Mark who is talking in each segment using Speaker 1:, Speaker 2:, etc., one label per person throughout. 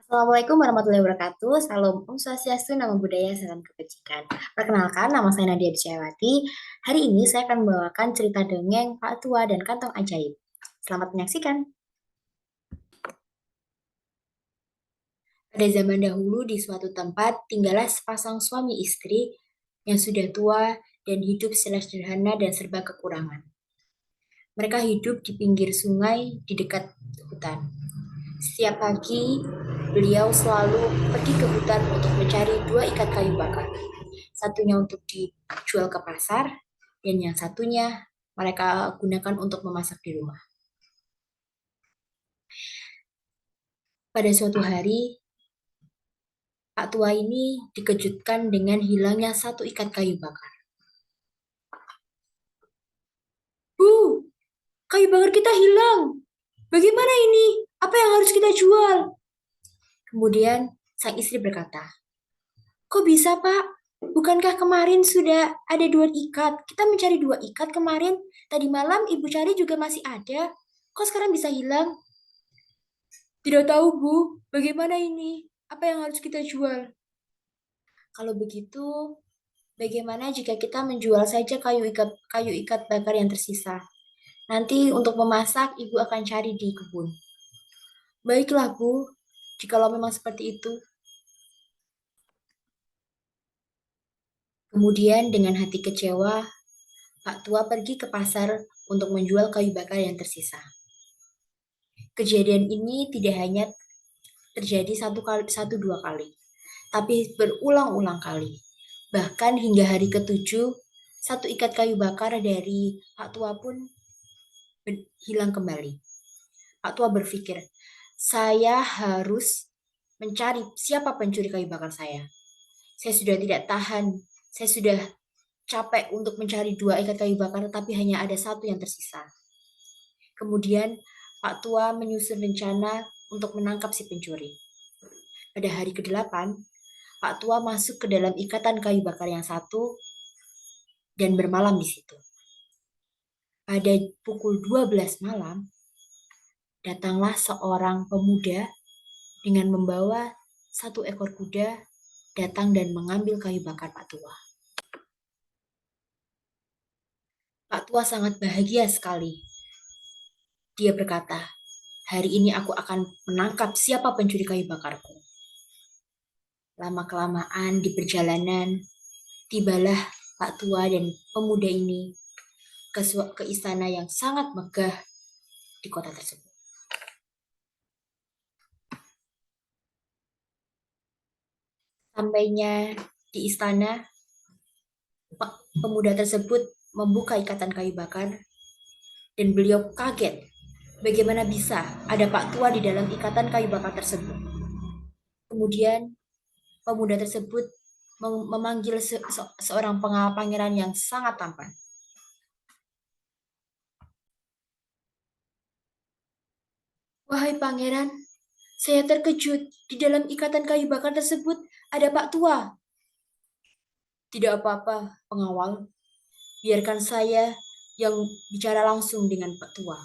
Speaker 1: Assalamualaikum warahmatullahi wabarakatuh. Salam Om Swastiastu, Namo Buddhaya, salam kebajikan. Perkenalkan, nama saya Nadia Dicayawati. Hari ini saya akan membawakan cerita dongeng Pak Tua dan Kantong Ajaib. Selamat menyaksikan. Pada zaman dahulu di suatu tempat tinggallah sepasang suami istri yang sudah tua dan hidup sederhana dan serba kekurangan. Mereka hidup di pinggir sungai di dekat hutan. Setiap pagi, beliau selalu pergi ke hutan untuk mencari dua ikat kayu bakar. Satunya untuk dijual ke pasar, dan yang satunya mereka gunakan untuk memasak di rumah. Pada suatu hari, Pak Tua ini dikejutkan dengan hilangnya satu ikat kayu bakar. Bu, kayu bakar kita hilang. Bagaimana ini? Apa yang harus kita jual? Kemudian sang istri berkata, "Kok bisa, Pak? Bukankah kemarin sudah ada dua ikat? Kita mencari dua ikat kemarin. Tadi malam ibu cari juga masih ada. Kok sekarang bisa hilang?" "Tidak tahu, Bu. Bagaimana ini? Apa yang harus kita jual?" "Kalau begitu, bagaimana jika kita menjual saja kayu ikat bakar yang tersisa? Nanti untuk memasak ibu akan cari di kebun." "Baiklah, Bu. Jikalau memang seperti itu." Kemudian dengan hati kecewa, Pak Tua pergi ke pasar untuk menjual kayu bakar yang tersisa. Kejadian ini tidak hanya terjadi satu dua kali, tapi berulang-ulang kali. Bahkan hingga hari ketujuh, satu ikat kayu bakar dari Pak Tua pun hilang kembali. Pak Tua berpikir, saya harus mencari siapa pencuri kayu bakar saya. Saya sudah tidak tahan, saya sudah capek untuk mencari dua ikat kayu bakar, tapi hanya ada satu yang tersisa. Kemudian Pak Tua menyusun rencana untuk menangkap si pencuri. Pada hari ke-8, Pak Tua masuk ke dalam ikatan kayu bakar yang satu dan bermalam di situ. Pada pukul 12 malam, datanglah seorang pemuda dengan membawa satu ekor kuda datang dan mengambil kayu bakar Pak Tua. Pak Tua sangat bahagia sekali. Dia berkata, "Hari ini aku akan menangkap siapa pencuri kayu bakarku." Lama-kelamaan di perjalanan, tibalah Pak Tua dan pemuda ini ke istana yang sangat megah di kota tersebut. Sampainya di istana, pemuda tersebut membuka ikatan kayu bakar dan beliau kaget. Bagaimana bisa ada Pak Tua di dalam ikatan kayu bakar tersebut? Kemudian pemuda tersebut memanggil seorang pengawal pangeran yang sangat tampan. "Wahai pangeran, saya terkejut. Di dalam ikatan kayu bakar tersebut ada Pak Tua." "Tidak apa-apa, pengawal. Biarkan saya yang bicara langsung dengan Pak Tua."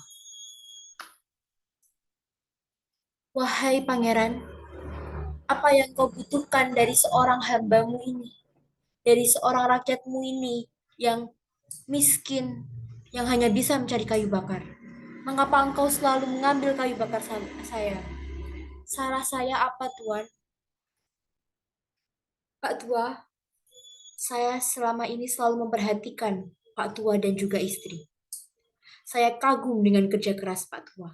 Speaker 1: "Wahai pangeran, apa yang kau butuhkan dari seorang hambamu ini? Dari seorang rakyatmu ini yang miskin, yang hanya bisa mencari kayu bakar? Mengapa engkau selalu mengambil kayu bakar saya? Salah saya apa, Tuan?" "Pak Tua, saya selama ini selalu memperhatikan Pak Tua dan juga istri. Saya kagum dengan kerja keras Pak Tua.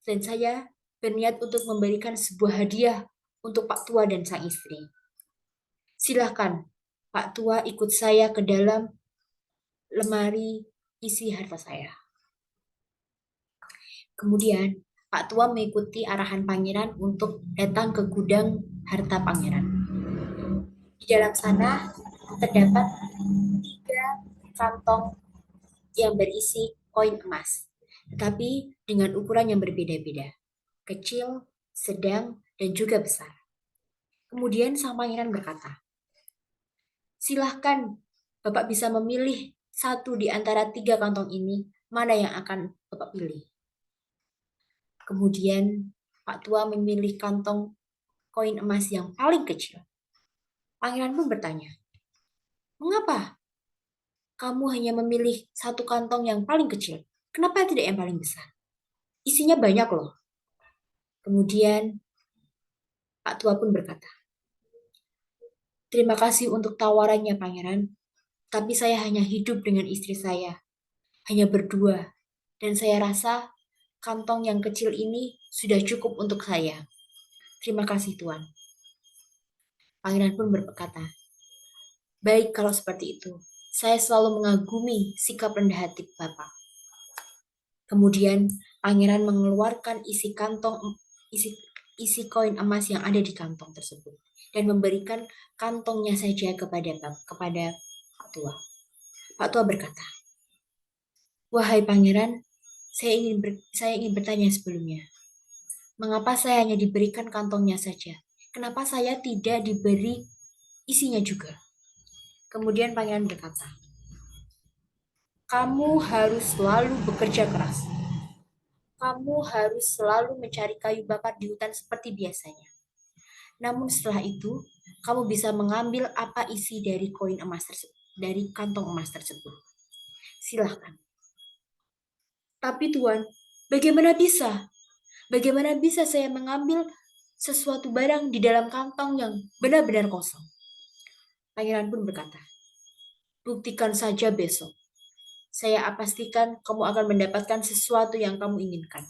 Speaker 1: Dan saya berniat untuk memberikan sebuah hadiah untuk Pak Tua dan sang istri. Silahkan, Pak Tua ikut saya ke dalam lemari isi harta saya." Kemudian, Pak Tua mengikuti arahan pangeran untuk datang ke gudang harta pangeran. Di dalam sana terdapat 3 kantong yang berisi koin emas, tetapi dengan ukuran yang berbeda-beda, kecil, sedang, dan juga besar. Kemudian sang pangeran berkata, "Silahkan, Bapak bisa memilih satu di antara 3 kantong ini, mana yang akan Bapak pilih." Kemudian Pak Tua memilih kantong koin emas yang paling kecil. Pangeran pun bertanya, "Mengapa kamu hanya memilih satu kantong yang paling kecil? Kenapa tidak yang paling besar? Isinya banyak loh." Kemudian Pak Tua pun berkata, "Terima kasih untuk tawarannya, Pangeran. Tapi saya hanya hidup dengan istri saya, hanya berdua. Dan saya rasa kantong yang kecil ini sudah cukup untuk saya. Terima kasih, Tuan." Pangeran pun berkata, "Baik kalau seperti itu. Saya selalu mengagumi sikap rendah hati Bapak." Kemudian pangeran mengeluarkan isi isi koin emas yang ada di kantong tersebut dan memberikan kantongnya saja kepada Pak Tua. Pak Tua berkata, "Wahai pangeran, saya ingin bertanya sebelumnya. Mengapa saya hanya diberikan kantongnya saja? Kenapa saya tidak diberi isinya juga?" Kemudian pangeran berkata, "Kamu harus selalu bekerja keras. Kamu harus selalu mencari kayu bakar di hutan seperti biasanya. Namun setelah itu, kamu bisa mengambil apa isi dari koin emas tersebut, dari kantong emas tersebut. Silahkan." "Tapi Tuan, bagaimana bisa? Bagaimana bisa saya mengambil sesuatu barang di dalam kantong yang benar-benar kosong?" Pangeran pun berkata, "Buktikan saja besok. Saya pastikan kamu akan mendapatkan sesuatu yang kamu inginkan."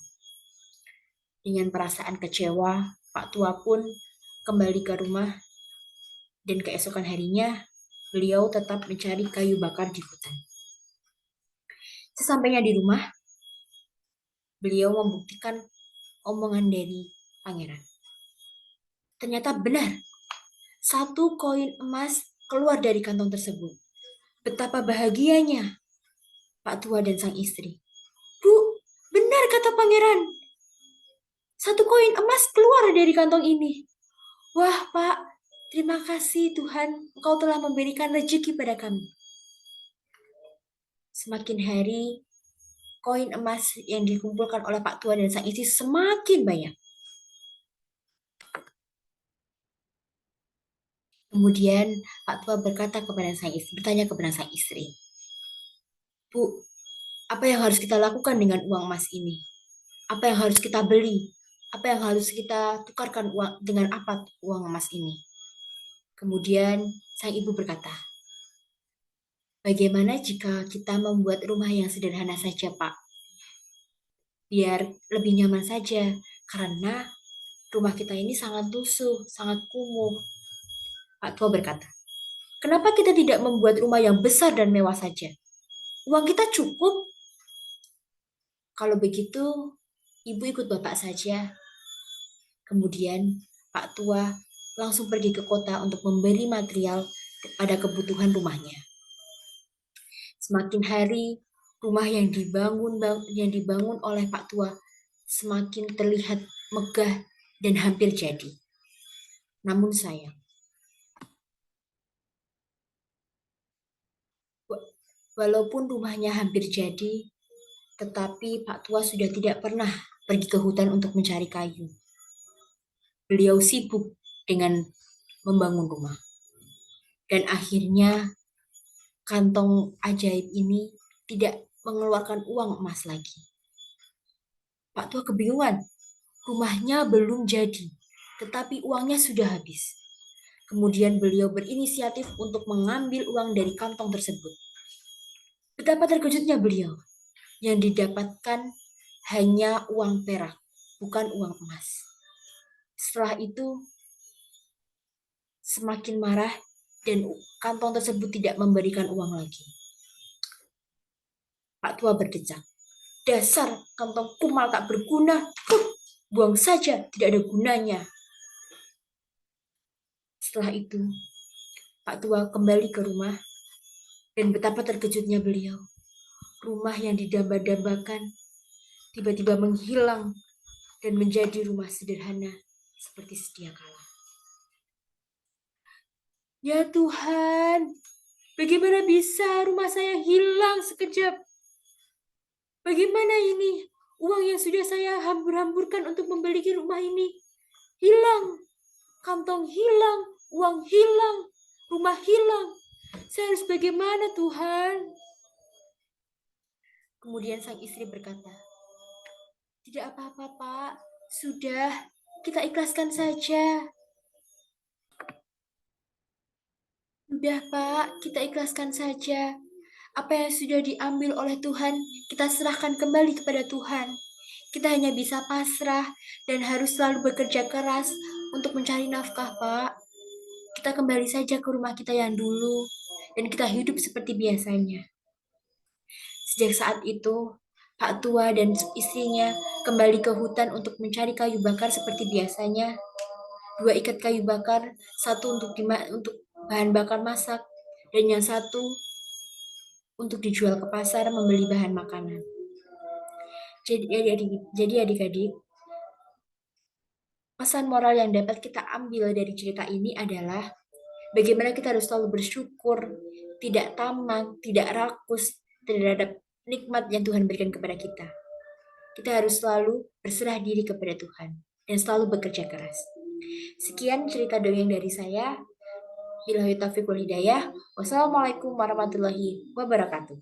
Speaker 1: Dengan perasaan kecewa, Pak Tua pun kembali ke rumah dan keesokan harinya beliau tetap mencari kayu bakar di hutan. Sesampainya di rumah, beliau membuktikan omongan dari pangeran. Ternyata benar, satu koin emas keluar dari kantong tersebut. Betapa bahagianya Pak Tua dan sang istri. "Bu, benar kata pangeran. Satu koin emas keluar dari kantong ini. Wah, Pak, terima kasih Tuhan, Engkau telah memberikan rezeki pada kami." Semakin hari, koin emas yang dikumpulkan oleh Pak Tua dan sang istri semakin banyak. Kemudian Pak Tua bertanya kepada sang istri, "Bu, apa yang harus kita lakukan dengan uang emas ini? Apa yang harus kita beli? Apa yang harus kita tukarkan dengan apa uang emas ini?" Kemudian sang ibu berkata, "Bagaimana jika kita membuat rumah yang sederhana saja, Pak? Biar lebih nyaman saja, karena rumah kita ini sangat lusuh, sangat kumuh." Pak Tua berkata, "Kenapa kita tidak membuat rumah yang besar dan mewah saja? Uang kita cukup." "Kalau begitu, ibu ikut bapak saja." Kemudian Pak Tua langsung pergi ke kota untuk memberi material pada kebutuhan rumahnya. Semakin hari, rumah yang dibangun oleh Pak Tua semakin terlihat megah dan hampir jadi. Namun sayang, walaupun rumahnya hampir jadi, tetapi Pak Tua sudah tidak pernah pergi ke hutan untuk mencari kayu. Beliau sibuk dengan membangun rumah. Dan akhirnya kantong ajaib ini tidak mengeluarkan uang emas lagi. Pak Tua kebingungan. Rumahnya belum jadi, tetapi uangnya sudah habis. Kemudian beliau berinisiatif untuk mengambil uang dari kantong tersebut. Betapa terkejutnya beliau. Yang didapatkan hanya uang perak, bukan uang emas. Setelah itu, semakin marah dan kantong tersebut tidak memberikan uang lagi. Pak Tua berdecak, "Dasar kantong kumal tak berguna, buang saja, tidak ada gunanya." Setelah itu, Pak Tua kembali ke rumah dan betapa terkejutnya beliau. Rumah yang didamba-dambakan tiba-tiba menghilang dan menjadi rumah sederhana seperti sedia kala. "Ya Tuhan, bagaimana bisa rumah saya hilang sekejap? Bagaimana ini? Uang yang sudah saya hambur-hamburkan untuk membeli rumah ini hilang. Kantong hilang, uang hilang, rumah hilang. Saya harus bagaimana, Tuhan? Kemudian sang istri berkata, "Tidak apa-apa, Pak. Sudah, kita ikhlaskan saja. Sudah, Pak, kita ikhlaskan saja. Apa yang sudah diambil oleh Tuhan, kita serahkan kembali kepada Tuhan. Kita hanya bisa pasrah dan harus selalu bekerja keras untuk mencari nafkah, Pak. Kita kembali saja ke rumah kita yang dulu, dan kita hidup seperti biasanya." Sejak saat itu, Pak Tua dan istrinya kembali ke hutan untuk mencari kayu bakar seperti biasanya. Dua ikat kayu bakar, satu untuk bahan bakar masak, dan yang satu untuk dijual ke pasar membeli bahan makanan. Jadi adik-adik, pesan moral yang dapat kita ambil dari cerita ini adalah bagaimana kita harus selalu bersyukur, tidak tamak, tidak rakus terhadap nikmat yang Tuhan berikan kepada kita. Kita harus selalu berserah diri kepada Tuhan dan selalu bekerja keras. Sekian cerita dongeng dari saya. Billahi taufiq wal hidayah. Wassalamualaikum warahmatullahi wabarakatuh.